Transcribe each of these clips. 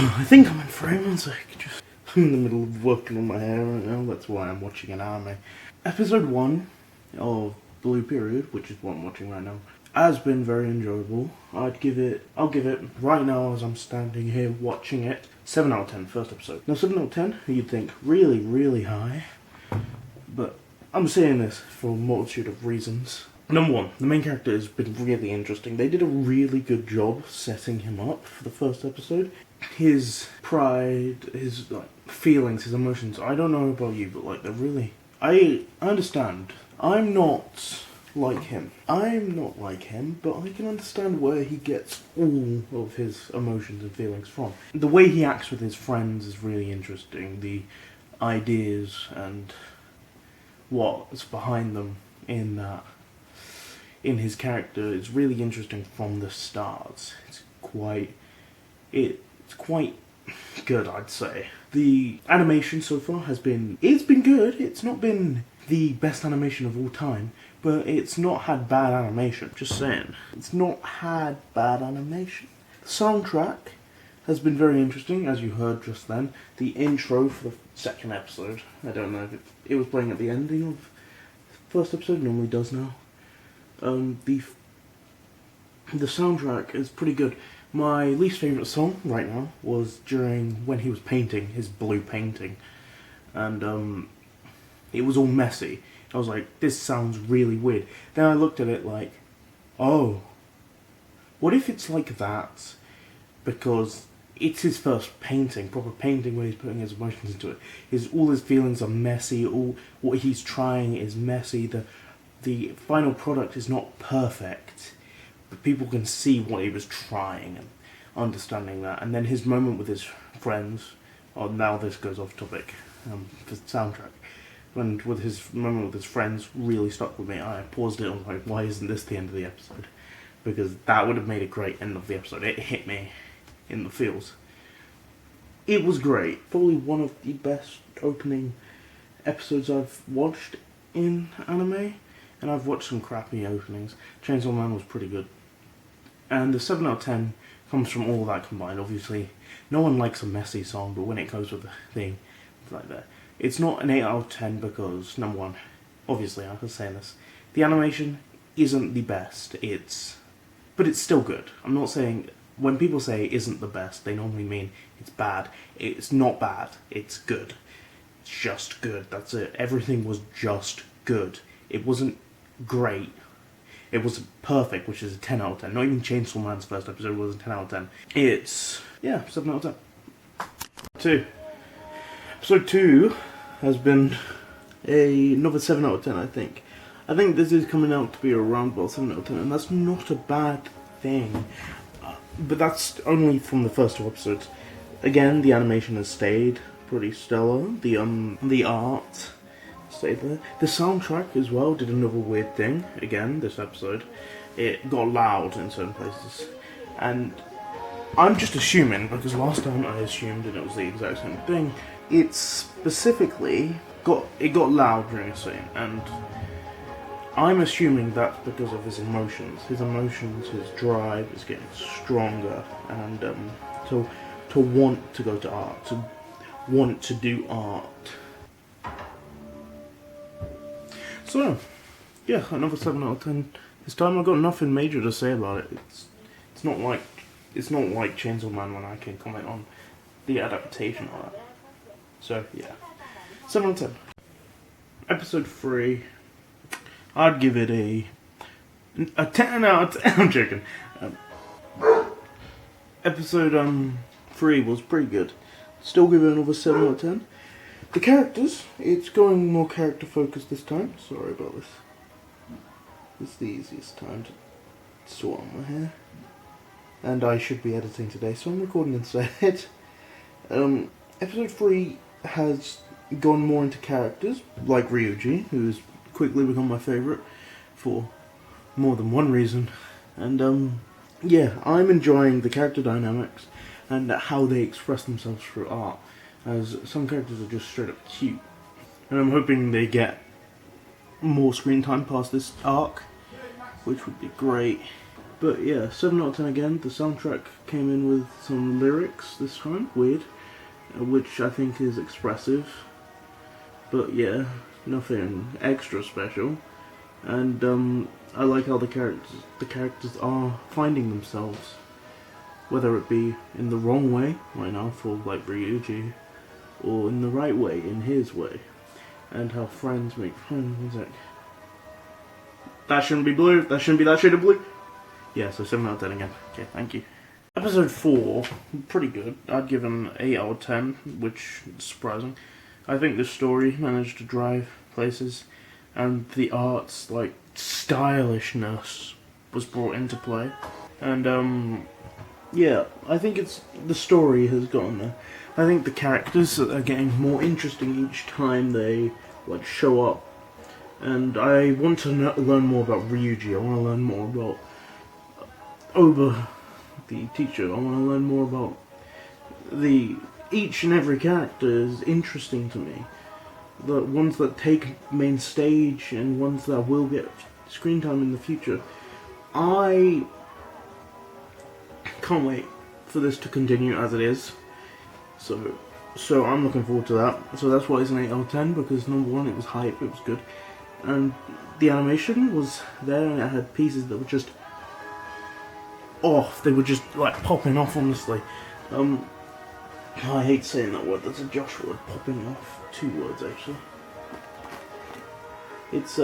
I think I'm in frame, one sec. I'm in the middle of working on my hair right now, that's why I'm watching an anime. Episode 1 of Blue Period, which is what I'm watching right now, has been very enjoyable. I'll give it, right now as I'm standing here watching it, 7 out of 10, first episode. Now 7 out of 10, you'd think really, really high, but I'm saying this for a multitude of reasons. Number 1, the main character has been really interesting. They did a really good job setting him up for the first episode. His pride, his feelings, his emotions, I don't know about you, but they're really... I understand. I'm not like him, but I can understand where he gets all of his emotions and feelings from. The way he acts with his friends is really interesting. The ideas and what's behind them in his character is really interesting from the start. It's quite good, I'd say. The animation so far has been good. It's not been the best animation of all time, but it's not had bad animation. Just saying. It's not had bad animation. The soundtrack has been very interesting, as you heard just then. The intro for the second episode, I don't know if it was playing at the ending of the first episode, normally does now. The soundtrack is pretty good. My least favourite song right now was when he was painting, his blue painting. And it was all messy. I was like, this sounds really weird. Then I looked at it like, oh, what if it's like that? Because it's his first painting, proper painting, where he's putting his emotions into it. All his feelings are messy, all what he's trying is messy. The final product is not perfect, but people can see what he was trying and understanding that. And then his moment with his friends, now this goes off topic for the soundtrack, and with his moment with his friends really stuck with me. I paused it and was like, why isn't this the end of the episode? Because that would have made a great end of the episode. It hit me in the feels. It was great. Probably one of the best opening episodes I've watched in anime. And I've watched some crappy openings. Chainsaw Man was pretty good. And the 7 out of 10 comes from all that combined. Obviously, no one likes a messy song, but when it goes with the thing, it's like that. It's not an 8 out of 10 because, number 1, obviously, I was saying this, the animation isn't the best. But it's still good. I'm not saying, when people say isn't the best, they normally mean it's bad. It's not bad. It's good. It's just good. That's it. Everything was just good. It wasn't great. It was perfect, which is a 10 out of 10. Not even Chainsaw Man's first episode was a 10 out of 10. It's, 7 out of 10. 2. Episode 2 has been another 7 out of 10, I think. I think this is coming out to be around about 7 out of 10, and that's not a bad thing. But that's only from the first 2 episodes. Again, the animation has stayed pretty stellar. The art stayed there. The soundtrack as well did another weird thing, again, this episode. It got loud in certain places. And I'm just assuming, because last time I assumed and it was the exact same thing, it specifically got loud during a scene, and I'm assuming that's because of his emotions. His drive is getting stronger, and to want to go to art, to want to do art. So, another 7 out of 10. This time I've got nothing major to say about it. It's not like Chainsaw Man when I can comment on the adaptation of that. So 7 out of 10. Episode 3, I'd give it a 10 out of 10. I'm joking. Episode 3 was pretty good. Still give it another 7 out of 10. The characters, it's going more character focused this time. Sorry about this. This is the easiest time to sort out my hair. And I should be editing today, so I'm recording instead. Episode 3 has gone more into characters, like Ryuji, who's quickly become my favourite for more than one reason. And I'm enjoying the character dynamics and how they express themselves through art, as some characters are just straight up cute. And I'm hoping they get more screen time past this arc, which would be great. But yeah, 7 out of 10 again. The soundtrack came in with some lyrics this time, weird, which I think is expressive. But yeah, nothing extra special. And I like how the characters are finding themselves, whether it be in the wrong way right now for like Ryuji, or in the right way in his way, and how friends make friends. One sec. That shouldn't be blue. That shouldn't be that shade of blue. Yeah, so 7 out of 10 again. Okay, thank you. Episode 4, pretty good. I'd give him 8 out of 10, which is surprising. I think the story managed to drive places, and the art's like stylishness was brought into play. And yeah, I think it's the story has gotten there. I think the characters are getting more interesting each time they like show up. And I want to learn more about Ryuji. I want to learn more about Oba, the teacher. I want to learn more about each and every character is interesting to me. The ones that take main stage and ones that will get screen time in the future. I can't wait for this to continue as it is. So I'm looking forward to that. So that's why it's an 8 out of 10, because number one, it was hype, it was good. And the animation was there, and it had pieces that were just off. They were just like popping off, honestly. I hate saying that word, that's a Josh word, popping off. 2 words actually. It's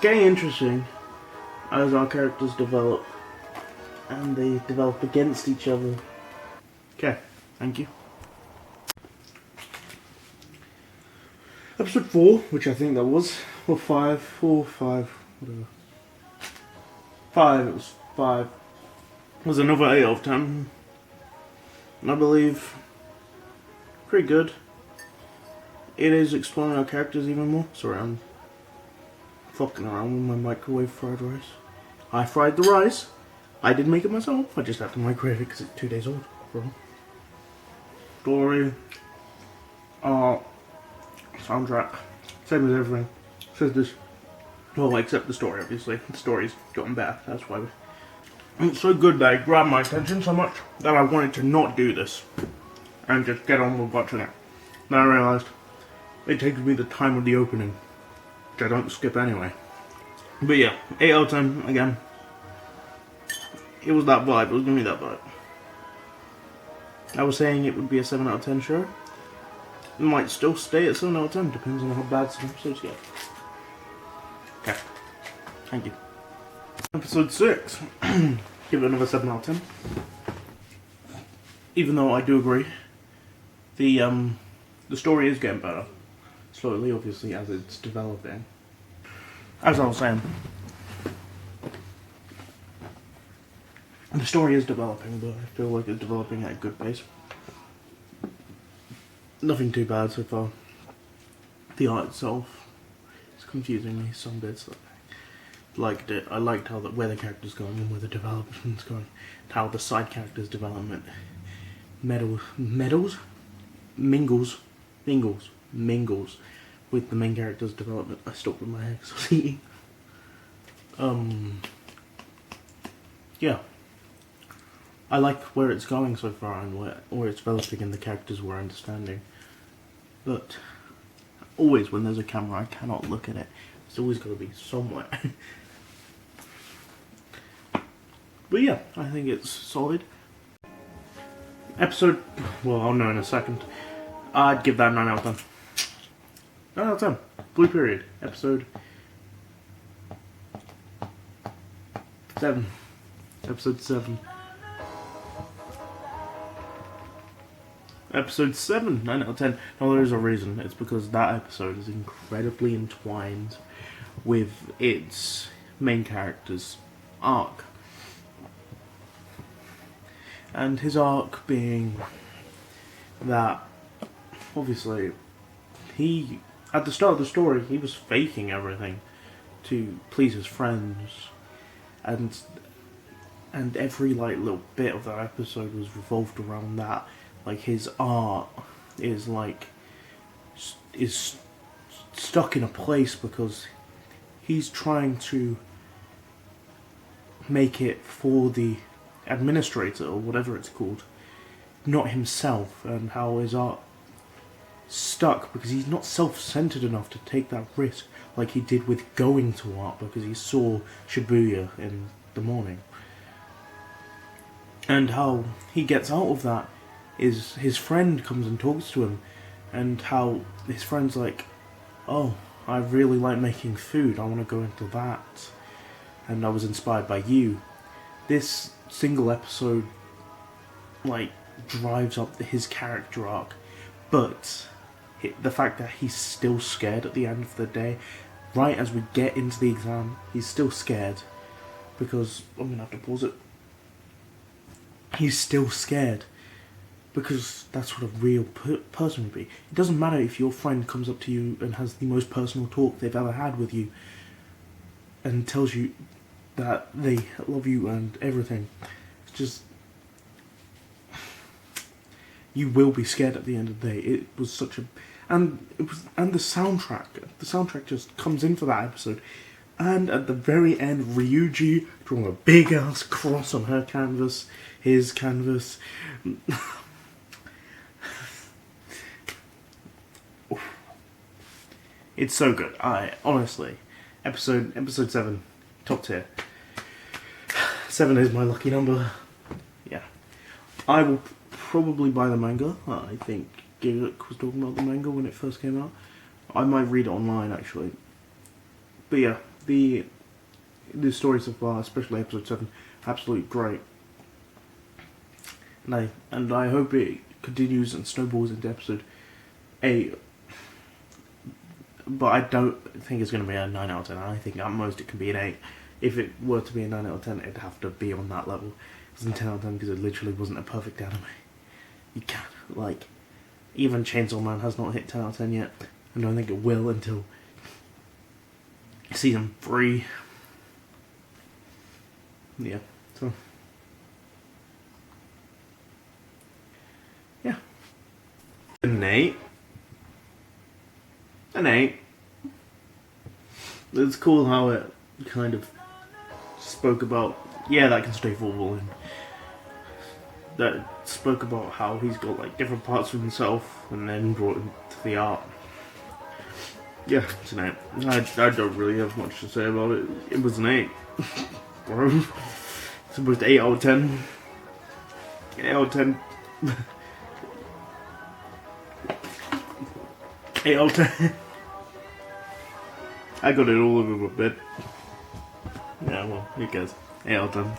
getting interesting as our characters develop, and they develop against each other. Okay, thank you. Episode 4, which I think that was, or 5, 4, 5, whatever. 5, it was 5. Was another 8 out of 10. And I believe pretty good. It is exploring our characters even more. Sorry, I'm fucking around with my microwave fried rice. I fried the rice. I didn't make it myself. I just had to microwave it because it's 2 days old, bro. Story. Soundtrack. Same as everything. Says this. Well, except the story, obviously. The story's gotten better. That's why. It's so good that it grabbed my attention so much that I wanted to not do this and just get on with watching it. Then I realised it takes me the time of the opening, which I don't skip anyway. But yeah, 8 out of 10 again. It was that vibe. It was giving me that vibe. I was saying it would be a 7 out of 10 show. It might still stay at 7 out of 10, depends on how bad some episodes get. Okay, thank you. Episode 6. Give it another 7 out of 10. Even though I do agree, the story is getting better. Slowly, obviously, as it's developing. As I was saying, the story is developing, but I feel like it's developing at a good pace. Nothing too bad so far. The art itself is confusing me some bits. Liked it. I liked how where the character's going and where the development's going. How the side character's development mingles with the main character's development. I stopped with my head because I was eating. Yeah. I like where it's going so far and where it's developing and the characters we're understanding. But always when there's a camera, I cannot look at it. It's always got to be somewhere. But yeah, I think it's solid. Episode, well, I'll know in a second. I'd give that 9 out of 10. 9 out of 10. Blue Period. Episode 7. Episode 7. Episode 7, 9 out of 10. No, there is a reason. It's because that episode is incredibly entwined with its main character's arc. And his arc being that, obviously, at the start of the story, he was faking everything to please his friends. And every, like, little bit of that episode was revolved around that. Like, his art is stuck in a place because he's trying to make it for the administrator, or whatever it's called, not himself, and how his art stuck because he's not self-centered enough to take that risk like he did with going to art because he saw Shibuya in the morning. And how he gets out of that is his friend comes and talks to him, and how his friend's like, oh, I really like making food, I want to go into that, and I was inspired by you. This single episode, like, drives up his character arc, but the fact that he's still scared at the end of the day, right as we get into the exam, he's still scared, because, I'm going to have to pause it, he's still scared, because that's what a real person would be. It doesn't matter if your friend comes up to you and has the most personal talk they've ever had with you, and tells you that they love you and everything. It's just, you will be scared at the end of the day. It was such a, and the soundtrack just comes in for that episode. And at the very end, Ryuji drawing a big ass cross on her canvas, his canvas. It's so good. Honestly, episode 7, top tier. 7 is my lucky number. Yeah, I will probably buy the manga. I think Giguk was talking about the manga when it first came out. I might read it online actually. But yeah, the story so far, especially episode 7, absolutely great. And I hope it continues and snowballs into episode 8. But I don't think it's going to be a 9 out of 10. I think at most it can be an 8. If it were to be a 9 out of 10, it'd have to be on that level. It wasn't 10 out of 10 because it literally wasn't a perfect anime. You can't, like, even Chainsaw Man has not hit 10 out of 10 yet. And I don't think it will until season 3. Yeah, so. Yeah. An 8. An 8. It's cool how it kind of spoke about, yeah, that can stay full, and that spoke about how he's got like different parts of himself and then brought him to the art. Yeah, it's an 8. I don't really have much to say about it. It was an 8. Bro. It's supposed to 8 out of 10. 8 out of 10. 8 out of 10. I got it all over my bed. Yeah, well, who cares? 8 out of 10.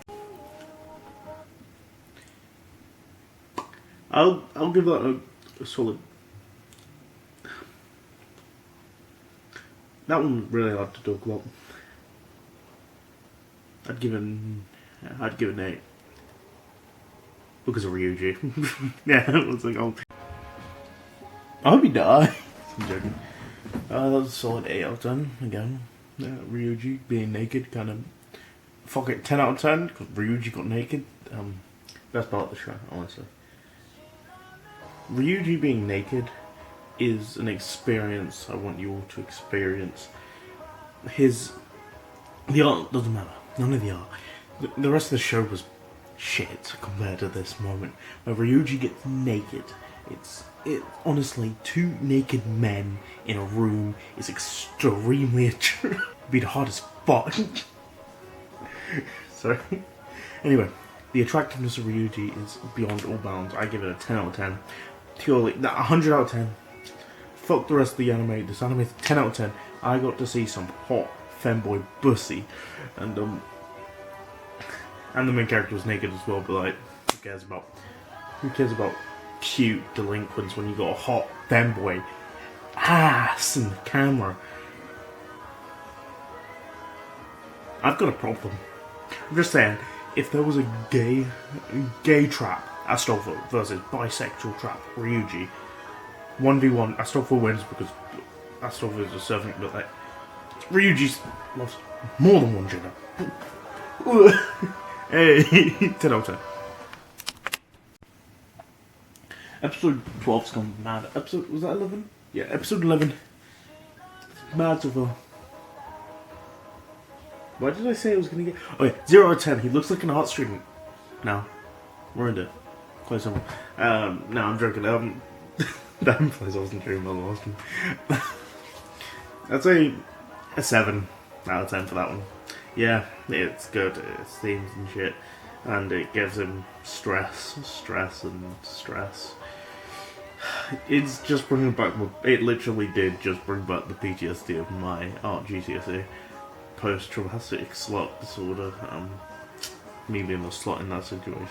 I'll give that a solid. That one's really hard to talk about. I'd give it an 8 because of Ryuji. Yeah, it was like, oh, I hope he dies. I'm joking. That was a solid 8 out of 10 again. Ryuji being naked, kind of. Fuck it, 10 out of 10 because Ryuji got naked. Best part of the show, honestly. Ryuji being naked is an experience I want you all to experience. The art doesn't matter. None of the art. The rest of the show was shit compared to this moment where Ryuji gets naked. It honestly, 2 naked men in a room is extremely attractive. It'd be the hardest part. Sorry. Anyway, the attractiveness of Ryuji is beyond all bounds. I give it a 10 out of 10. Purely, 100 out of 10. Fuck the rest of the anime. This anime is 10 out of 10. I got to see some hot femboy pussy, and the main character was naked as well. But like, who cares about cute delinquents when you got a hot femboy ass in the camera? I've got a problem. I'm just saying, if there was a gay trap, Astolfo versus bisexual trap, Ryuji, 1v1, Astolfo wins because Astolfo is a servant, but like, Ryuji loves more than one gender. Hey, 10 out of 10. Episode 12's gone mad. Was that 11? Yeah, episode 11. Mad so far. Why did I say it was gonna get? Oh yeah, 0 out of 10. He looks like an art student. No, ruined it. Quite simple. No, I'm joking. That implies I wasn't dreaming about the last one. I'd say a 7 out of 10 for that one. Yeah, it's good. It's themes and shit, and it gives him stress. It's just bringing back. It literally did just bring back the PTSD of my art GCSE, post-traumatic slot disorder. Me being a slot in that situation.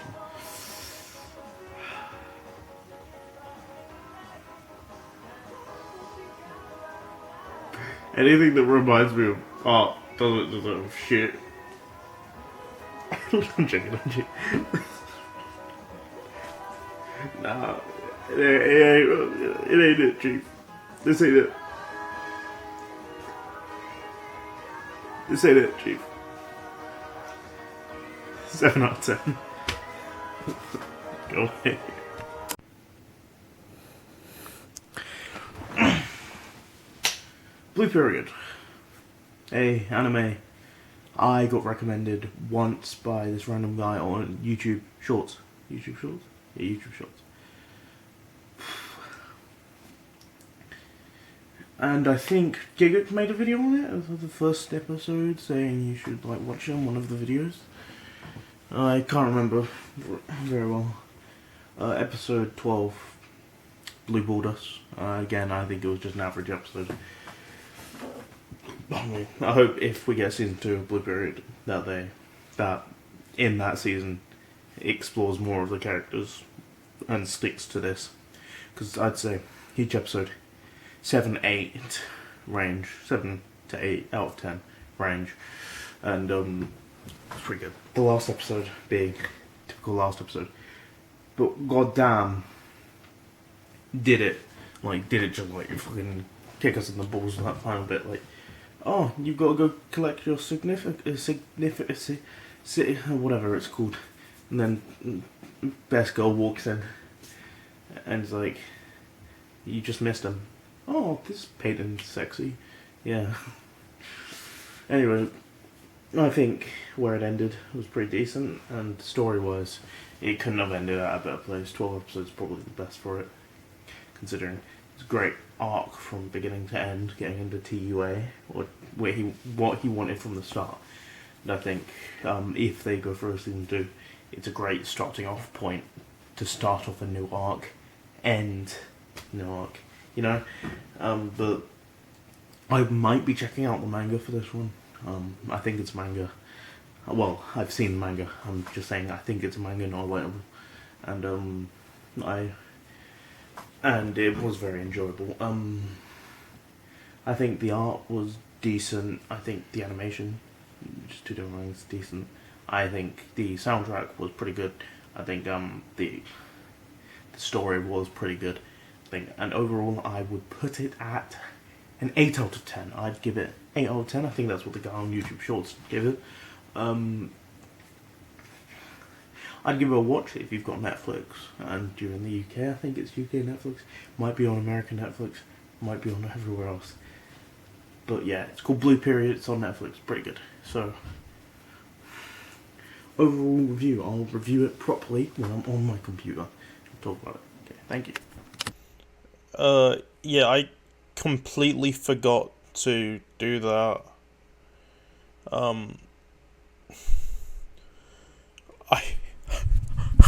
Anything that reminds me of art doesn't deserve shit. I'm joking. Nah, it ain't it, Chief. This ain't it. This ain't it, Chief. 7 out of 10. Go away. Blue Period. A anime I got recommended once by this random guy on YouTube Shorts. YouTube Shorts? Yeah, YouTube Shorts. And I think Gigot made a video on it as the first episode, saying you should watch it on one of the videos. I can't remember very well. Episode 12, Blue Baldus. Again, I think it was just an average episode. I hope if we get season 2 of Blue Period that in that season explores more of the characters and sticks to this, because I'd say each episode 7-8 range, 7 to 8 out of 10 range, and it's pretty good. The last episode being typical last episode, but goddamn, did it just fucking kick us in the balls in that final bit, oh, you've got to go collect your whatever it's called. And then Best Girl walks in and it's like, you just missed him. Oh, this painting's sexy. Yeah. Anyway, I think where it ended was pretty decent, and story-wise, it couldn't have ended at a better place. 12 episodes is probably the best for it, considering it's a great arc from beginning to end, getting into TUA, or what he wanted from the start. And I think if they go for a season 2, it's a great starting off point to start off a new arc, end new arc, but I might be checking out the manga for this one. I think it's manga. Well, I've seen manga. I'm just saying I think it's a manga, not a light novel. And it was very enjoyable. I think the art was decent. I think the animation, just two different things, decent. I think the soundtrack was pretty good. I think the story was pretty good. And overall, I would put it at an 8 out of 10. I'd give it 8 out of 10. I think that's what the guy on YouTube Shorts gave it. I'd give it a watch if you've got Netflix, and you're in the UK. I think it's UK Netflix. Might be on American Netflix. Might be on everywhere else. But yeah, it's called Blue Period. It's on Netflix. Pretty good. So, overall review. I'll review it properly when I'm on my computer. I'll talk about it. Okay, thank you. Yeah, I completely forgot to do that.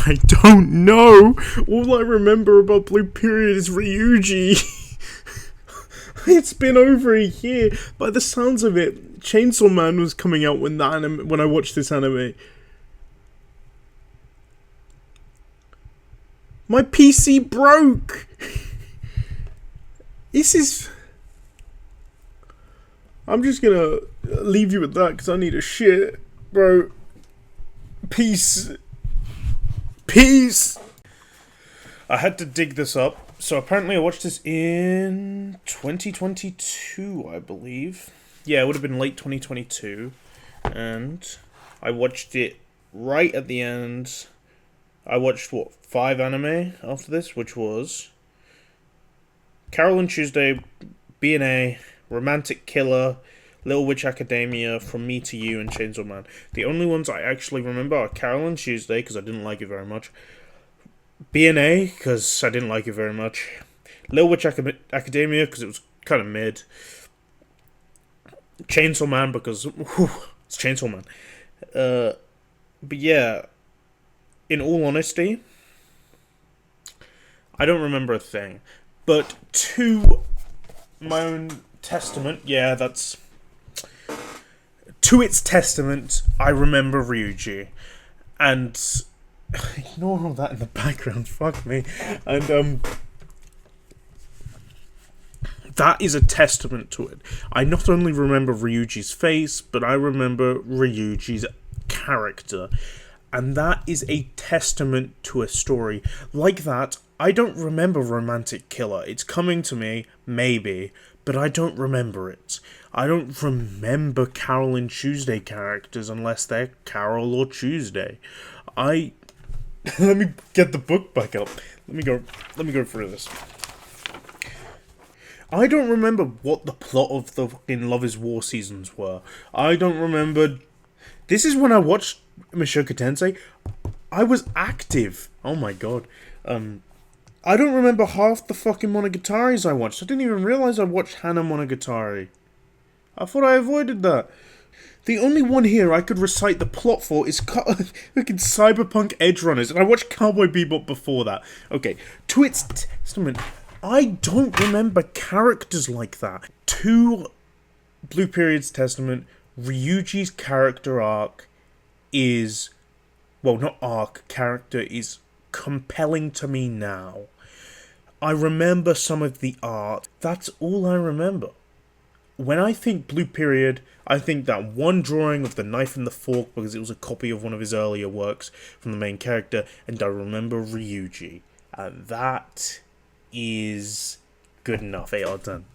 I don't know. All I remember about Blue Period is Ryuji. It's been over a year. By the sounds of it, Chainsaw Man was coming out when I watched this anime. My PC broke. I'm just gonna leave you at that because I need a shit, bro. Peace. I had to dig this up. So apparently I watched this in 2022, I believe. Yeah, it would have been late 2022. And I watched it right at the end. I watched, 5 anime after this, which was Carol and Tuesday, B&A, Romantic Killer, Little Witch Academia, From Me to You, and Chainsaw Man. The only ones I actually remember are Carol and Tuesday, because I didn't like it very much. B&A, because I didn't like it very much. Little Witch Academia, because it was kind of mid. Chainsaw Man, because it's Chainsaw Man. But yeah, in all honesty, I don't remember a thing. But to my own testament, yeah, that's... To its testament, I remember Ryuji. And... Ignore all that in the background, fuck me. And, that is a testament to it. I not only remember Ryuji's face, but I remember Ryuji's character. And that is a testament to a story. Like that, I don't remember Romantic Killer. It's coming to me, maybe, but I don't remember it. I don't remember Carol and Tuesday characters unless they're Carol or Tuesday. Let me get the book back up. Let me go through this. I don't remember what the plot of the fucking Love is War seasons were. I don't remember... This is when I watched Mushoku Tensei. I was active. Oh my god. I don't remember half the fucking Monogataris I watched. I didn't even realize I watched Hana Monogatari. I thought I avoided that. The only one here I could recite the plot for is fucking Cyberpunk Edge Runners, and I watched Cowboy Bebop before that. Okay, to its testament, I don't remember characters like that. To Blue Period's testament, Ryuji's character arc is... Well, not arc, character is compelling to me now. I remember some of the art. That's all I remember. When I think Blue Period, I think that one drawing of the knife and the fork because it was a copy of one of his earlier works from the main character, and I remember Ryuji. And that is good enough. 8 out of 10.